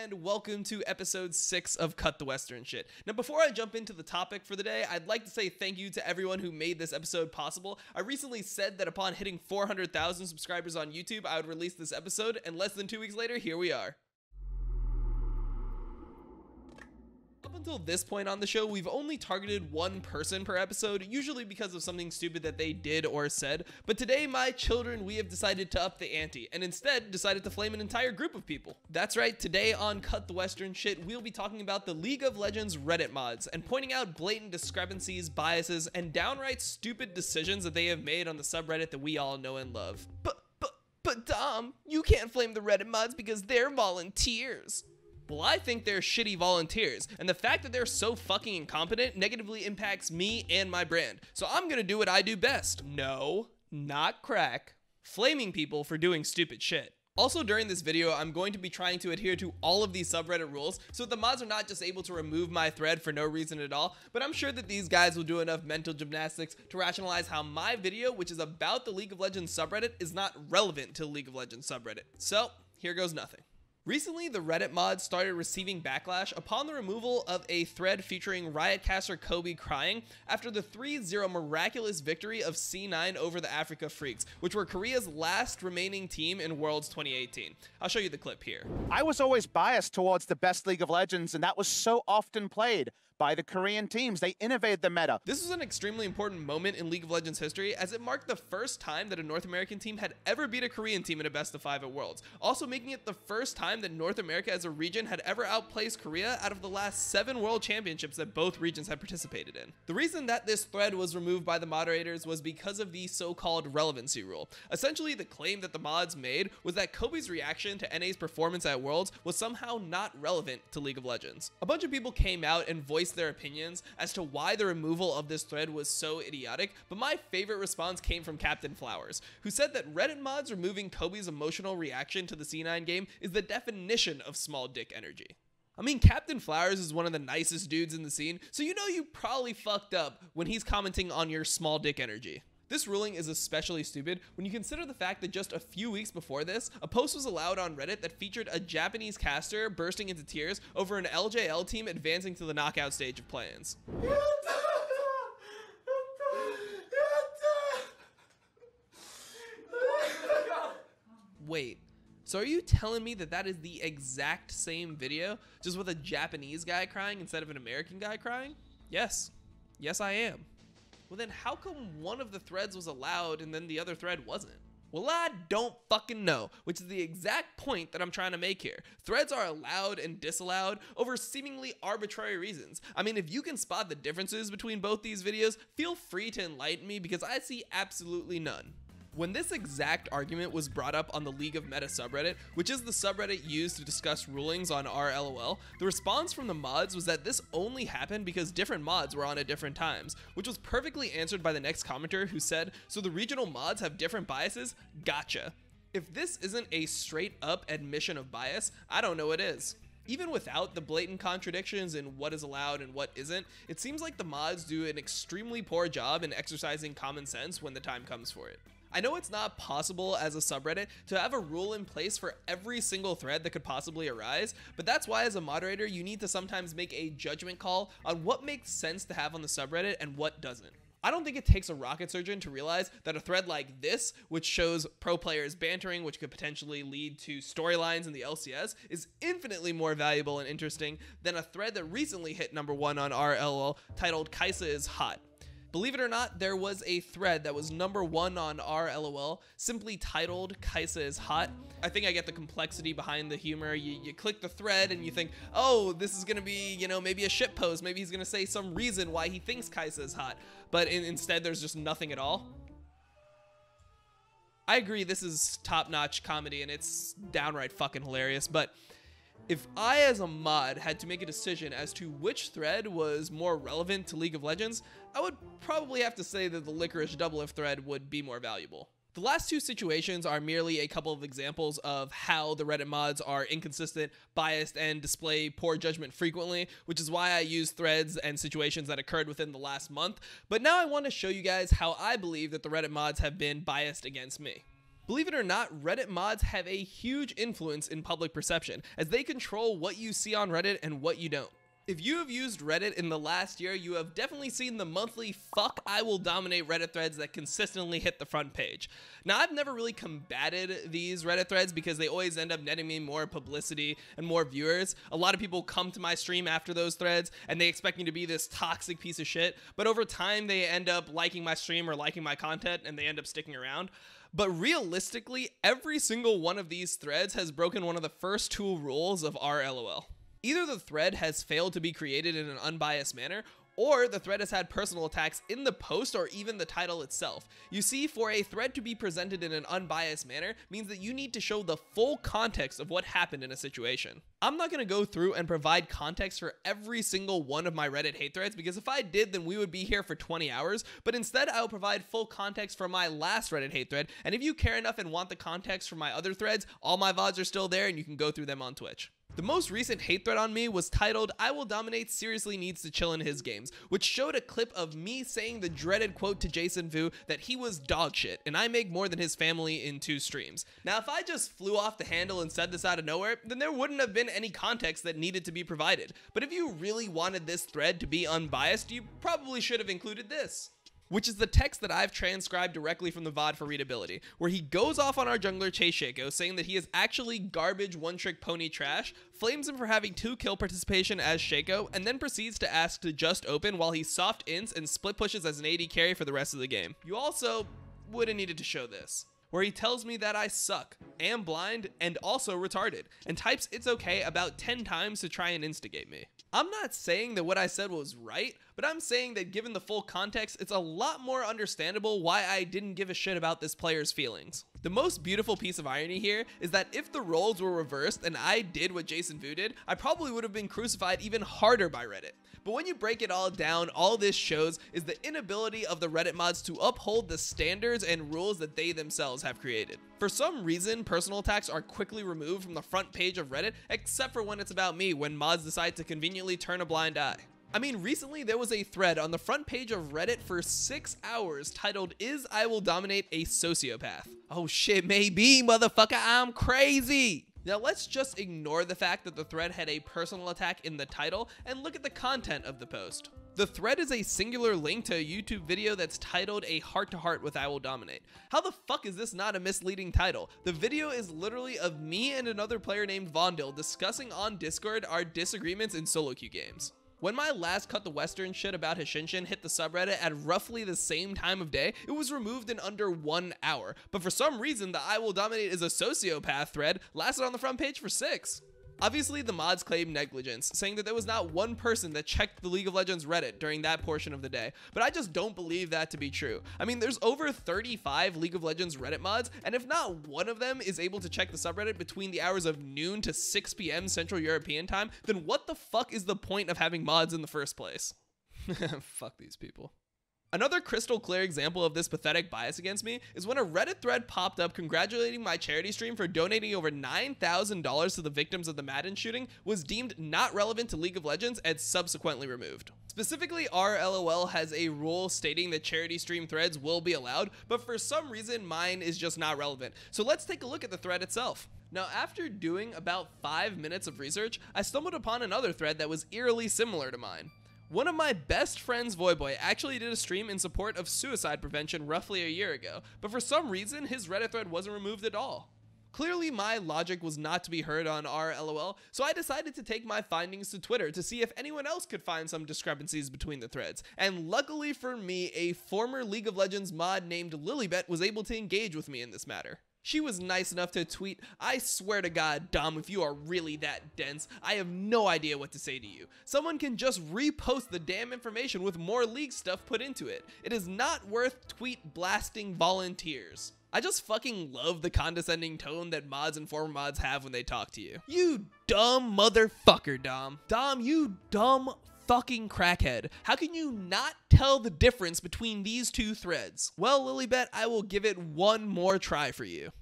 and welcome to episode 6 of Cut the Western Shit. Now, before I jump into the topic for the day, I'd like to say thank you to everyone who made this episode possible. I recently said that upon hitting 400,000 subscribers on YouTube, I would release this episode, and less than 2 weeks later, here we are. Up until this point on the show, we've only targeted one person per episode, usually because of something stupid that they did or said, but today, my children, we have decided to up the ante, and instead decided to flame an entire group of people. That's right, today on Cut the Western Shit, we'll be talking about the League of Legends Reddit mods, and pointing out blatant discrepancies, biases, and downright stupid decisions that they have made on the subreddit that we all know and love. But Dom, you can't flame the Reddit mods because they're volunteers. Well, I think they're shitty volunteers, and the fact that they're so fucking incompetent negatively impacts me and my brand. So I'm gonna do what I do best. No, not crack. Flaming people for doing stupid shit. Also, during this video, I'm going to be trying to adhere to all of these subreddit rules, so the mods are not just able to remove my thread for no reason at all, but I'm sure that these guys will do enough mental gymnastics to rationalize how my video, which is about the League of Legends subreddit, is not relevant to the League of Legends subreddit. So, here goes nothing. Recently, the Reddit mods started receiving backlash upon the removal of a thread featuring Riotcaster Kobe crying after the 3-0 miraculous victory of C9 over the Africa Freaks, which were Korea's last remaining team in Worlds 2018. I'll show you the clip here. I was always biased towards the best League of Legends, and that was so often played by the Korean teams. They innovated the meta. This was an extremely important moment in League of Legends history, as it marked the first time that a North American team had ever beat a Korean team in a best of 5 at Worlds, also making it the first time that North America as a region had ever outplaced Korea out of the last 7 World Championships that both regions had participated in. The reason that this thread was removed by the moderators was because of the so-called relevancy rule. Essentially, the claim that the mods made was that Kobe's reaction to NA's performance at Worlds was somehow not relevant to League of Legends. A bunch of people came out and voiced their opinions as to why the removal of this thread was so idiotic, but my favorite response came from Captain Flowers, who said that Reddit mods removing Kobe's emotional reaction to the C9 game is the definition of small dick energy. I mean, Captain Flowers is one of the nicest dudes in the scene, so you know you probably fucked up when he's commenting on your small dick energy. This ruling is especially stupid when you consider the fact that just a few weeks before this, a post was allowed on Reddit that featured a Japanese caster bursting into tears over an LJL team advancing to the knockout stage of play-ins. Wait, so are you telling me that that is the exact same video, just with a Japanese guy crying instead of an American guy crying? Yes. Yes, I am. Well, then how come one of the threads was allowed and then the other thread wasn't? Well, I don't fucking know, which is the exact point that I'm trying to make here. Threads are allowed and disallowed over seemingly arbitrary reasons. I mean, if you can spot the differences between both these videos, feel free to enlighten me because I see absolutely none. When this exact argument was brought up on the League of Meta subreddit, which is the subreddit used to discuss rulings on RLOL, the response from the mods was that this only happened because different mods were on at different times, which was perfectly answered by the next commenter who said, "So the regional mods have different biases? Gotcha." If this isn't a straight up admission of bias, I don't know what is. Even without the blatant contradictions in what is allowed and what isn't, it seems like the mods do an extremely poor job in exercising common sense when the time comes for it. I know it's not possible as a subreddit to have a rule in place for every single thread that could possibly arise, but that's why as a moderator you need to sometimes make a judgment call on what makes sense to have on the subreddit and what doesn't. I don't think it takes a rocket surgeon to realize that a thread like this, which shows pro players bantering, which could potentially lead to storylines in the LCS, is infinitely more valuable and interesting than a thread that recently hit #1 on RLOL titled "kha'zix is hot." Believe it or not, there was a thread that was #1 on RLOL simply titled "kha'zix is hot." I think I get the complexity behind the humor. You click the thread and you think, oh, this is gonna be, you know, maybe a shit post. Maybe he's gonna say some reason why he thinks kha'zix is hot. But instead, there's just nothing at all. I agree, this is top-notch comedy and it's downright fucking hilarious, but if I as a mod had to make a decision as to which thread was more relevant to League of Legends, I would probably have to say that the Licorice Double If thread would be more valuable. The last two situations are merely a couple of examples of how the Reddit mods are inconsistent, biased, and display poor judgment frequently, which is why I use threads and situations that occurred within the last month. But now I want to show you guys how I believe that the Reddit mods have been biased against me. Believe it or not, Reddit mods have a huge influence in public perception, as they control what you see on Reddit and what you don't. If you have used Reddit in the last year, you have definitely seen the monthly "fuck I will dominate" Reddit threads that consistently hit the front page. Now, I've never really combated these Reddit threads because they always end up netting me more publicity and more viewers. A lot of people come to my stream after those threads and they expect me to be this toxic piece of shit, but over time they end up liking my stream or liking my content and they end up sticking around. But realistically, every single one of these threads has broken one of the first two rules of our LOL. Either the thread has failed to be created in an unbiased manner, or the thread has had personal attacks in the post or even the title itself. You see, for a thread to be presented in an unbiased manner means that you need to show the full context of what happened in a situation. I'm not going to go through and provide context for every single one of my Reddit hate threads, because if I did, then we would be here for 20 hours, but instead I will provide full context for my last Reddit hate thread, and if you care enough and want the context for my other threads, all my VODs are still there and you can go through them on Twitch. The most recent hate thread on me was titled "IWDominate seriously needs to chill in his games," which showed a clip of me saying the dreaded quote to Jason Vu that he was dog shit and I make more than his family in 2 streams. Now, if I just flew off the handle and said this out of nowhere, then there wouldn't have been any context that needed to be provided. But if you really wanted this thread to be unbiased, you probably should have included this, which is the text that I've transcribed directly from the VOD for readability, where he goes off on our jungler Chase Shaco, saying that he is actually garbage one-trick pony trash, flames him for having 2 kill participation as Shaco, and then proceeds to ask to just open while he soft ints and split pushes as an AD carry for the rest of the game. You also would have needed to show this, where he tells me that I suck, am blind, and also retarded, and types "it's okay" about 10 times to try and instigate me. I'm not saying that what I said was right, but I'm saying that given the full context, it's a lot more understandable why I didn't give a shit about this player's feelings. The most beautiful piece of irony here is that if the roles were reversed and I did what Jason Vu did, I probably would have been crucified even harder by Reddit. But when you break it all down, all this shows is the inability of the Reddit mods to uphold the standards and rules that they themselves have created. For some reason, personal attacks are quickly removed from the front page of Reddit, except for when it's about me, when mods decide to conveniently turn a blind eye. I mean, recently there was a thread on the front page of Reddit for 6 hours titled "Is IWDominate a Sociopath?" Oh shit, maybe, motherfucker, I'm crazy! Now let's just ignore the fact that the thread had a personal attack in the title and look at the content of the post. The thread is a singular link to a YouTube video that's titled "A Heart-to-Heart with IWDominate." How the fuck is this not a misleading title? The video is literally of me and another player named Vondil discussing on Discord our disagreements in solo queue games. When my last Cut the Western shit about Hishinshin hit the subreddit at roughly the same time of day, it was removed in under 1 hour. But for some reason, the "IWDominate is a sociopath" thread lasted on the front page for 6. Obviously, the mods claim negligence, saying that there was not one person that checked the League of Legends Reddit during that portion of the day, but I just don't believe that to be true. I mean, there's over 35 League of Legends Reddit mods, and if not one of them is able to check the subreddit between the hours of noon to 6 p.m. Central European time, then what the fuck is the point of having mods in the first place? Fuck these people. Another crystal clear example of this pathetic bias against me is when a Reddit thread popped up congratulating my charity stream for donating over $9,000 to the victims of the Madden shooting was deemed not relevant to League of Legends and subsequently removed. Specifically, our LOL has a rule stating that charity stream threads will be allowed, but for some reason mine is just not relevant. So let's take a look at the thread itself. Now, after doing about 5 minutes of research, I stumbled upon another thread that was eerily similar to mine. One of my best friends, Voyboy, actually did a stream in support of suicide prevention roughly a year ago, but for some reason, his Reddit thread wasn't removed at all. Clearly, my logic was not to be heard on our LOL, so I decided to take my findings to Twitter to see if anyone else could find some discrepancies between the threads. And luckily for me, a former League of Legends mod named Lilybet was able to engage with me in this matter. She was nice enough to tweet, "I swear to God, Dom, if you are really that dense, I have no idea what to say to you. Someone can just repost the damn information with more League stuff put into it. It is not worth tweet blasting volunteers." I just fucking love the condescending tone that mods and former mods have when they talk to you. You dumb motherfucker, Dom. Dom, you dumb fucking crackhead. How can you not tell the difference between these two threads? Well, Lilybet, I will give it one more try for you.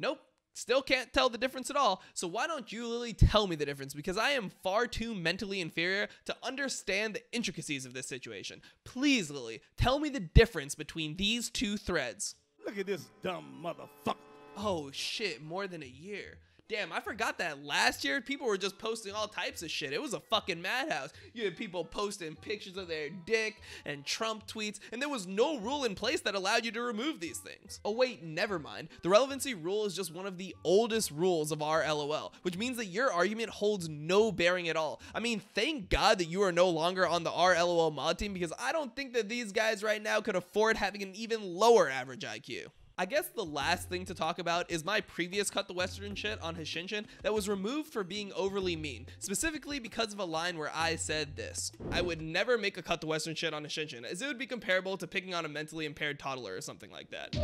Nope. Still can't tell the difference at all, so why don't you, Lily, tell me the difference, because I am far too mentally inferior to understand the intricacies of this situation. Please, Lily, tell me the difference between these two threads. Look at this dumb motherfucker. Oh shit, more than a year. Damn, I forgot that last year people were just posting all types of shit. It was a fucking madhouse. You had people posting pictures of their dick and Trump tweets, and there was no rule in place that allowed you to remove these things. Oh wait, never mind. The relevancy rule is just one of the oldest rules of our LOL, which means that your argument holds no bearing at all. I mean, thank God that you are no longer on the RLOL mod team, because I don't think that these guys right now could afford having an even lower average IQ. I guess the last thing to talk about is my previous Cut the Western shit on Hishinshin that was removed for being overly mean, specifically because of a line where I said this: I would never make a Cut the Western shit on Hishinshin, as it would be comparable to picking on a mentally impaired toddler or something like that.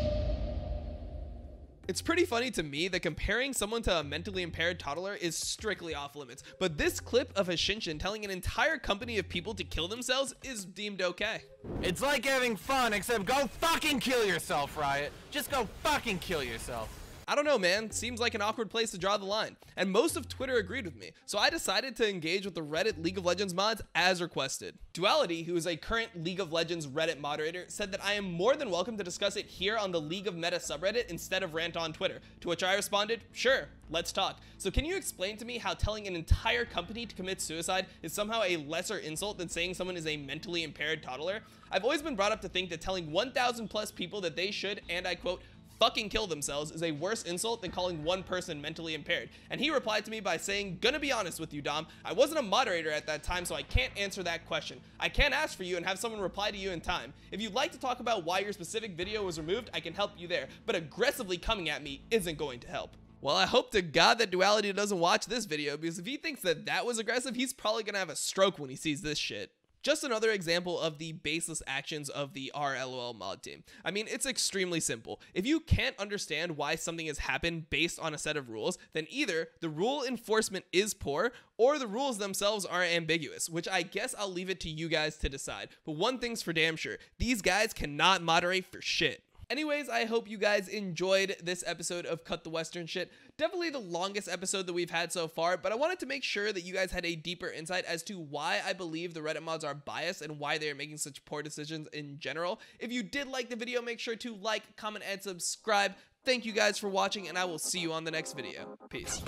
It's pretty funny to me that comparing someone to a mentally impaired toddler is strictly off limits, but this clip of Hishinshin telling an entire company of people to kill themselves is deemed okay. It's like having fun, except go fucking kill yourself, Riot. Just go fucking kill yourself. I don't know, man. Seems like an awkward place to draw the line. And most of Twitter agreed with me, so I decided to engage with the Reddit League of Legends mods as requested. Duality, who is a current League of Legends Reddit moderator, said that I am more than welcome to discuss it here on the League of Meta subreddit instead of rant on Twitter, to which I responded, sure, let's talk. So can you explain to me how telling an entire company to commit suicide is somehow a lesser insult than saying someone is a mentally impaired toddler? I've always been brought up to think that telling 1,000 plus people that they should, and I quote, fucking kill themselves is a worse insult than calling one person mentally impaired. And he replied to me by saying, gonna be honest with you, Dom, I wasn't a moderator at that time, so I can't answer that question. I can ask for you and have someone reply to you in time. If you'd like to talk about why your specific video was removed, I can help you there, but aggressively coming at me isn't going to help. Well, I hope to God that Duality doesn't watch this video, because if he thinks that that was aggressive, he's probably gonna have a stroke when he sees this shit. Just another example of the baseless actions of the RLOL mod team. I mean, it's extremely simple. If you can't understand why something has happened based on a set of rules, then either the rule enforcement is poor or the rules themselves are ambiguous, which I guess I'll leave it to you guys to decide. But one thing's for damn sure, these guys cannot moderate for shit. Anyways, I hope you guys enjoyed this episode of Cut the Western Shit. Definitely the longest episode that we've had so far, but I wanted to make sure that you guys had a deeper insight as to why I believe the Reddit mods are biased and why they're making such poor decisions in general. If you did like the video, make sure to like, comment, and subscribe. Thank you guys for watching, and I will see you on the next video. Peace.